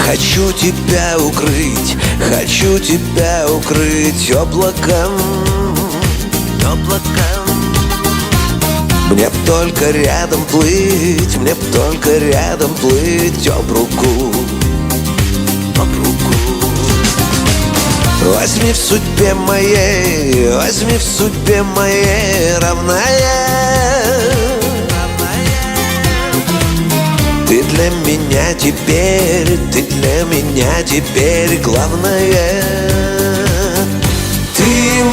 Хочу тебя укрыть облаком. Мне б только рядом плыть, об руку. Возьми в судьбе моей равная. Ты для меня теперь главное. Ты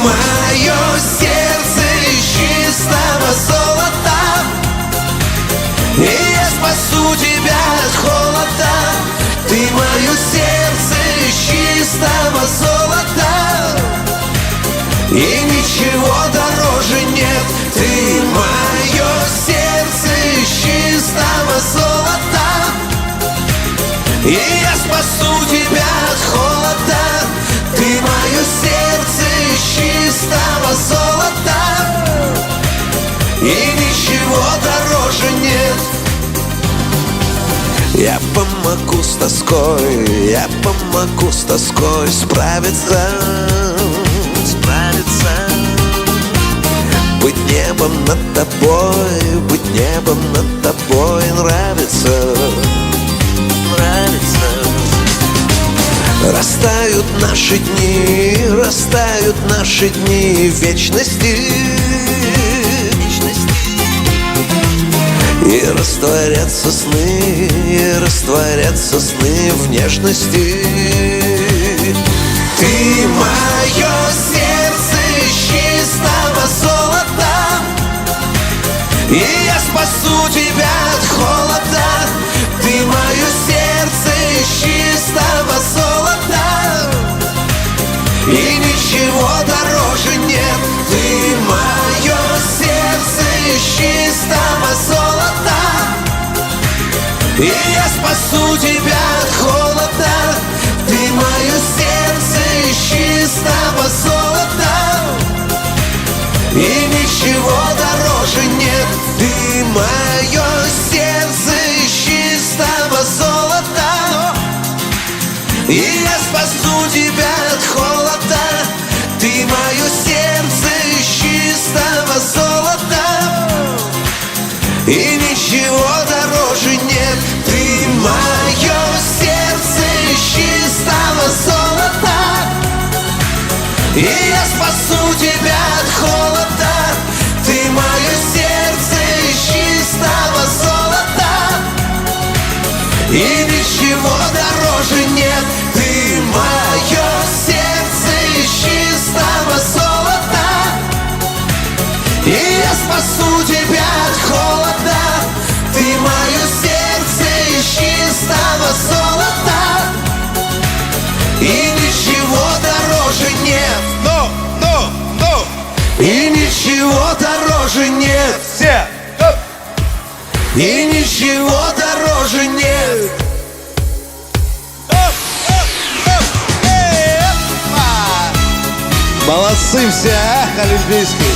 мое сердце из чистого золота, и я спасу тебя от холода. Ты мое сердце из чистого золота, и ничего дороже нет. Ты мое сердце из чистого золота, и я спасу тебя от холода. Ты мое сердце из чистого золота, и ничего дороже нет. Я помогу с тоской справиться. Быть небом над тобой нравится. Растают наши дни в вечности, и растворятся сны в нежности. Ты мое сердце из чистого золота, и я спасу тебя от холода. Ты мое сердце из чистого золота, и ничего дороже нет. Ты мое сердце из чистого золота, и я спасу тебя от холода. Ты мое сердце из чистого золота, и ничего дороже нет. Ты мое сердце из чистого золота, и я спасу тебя от холода. Ты мое сердце из чистого золота, и ничего дороже нет. Ты мое сердце из чистого золота, и я спасу тебя от холода. Ты мое сердце из чистого золота, и ничего дороже нет. Ты мое сердце из чистого золота, и я спасу тебя от холода. Ты мое сердце из чистого золота, и ничего дороже нет. И ничего дороже нет. И ничего дороже нет. Молодцы все, олимпийские.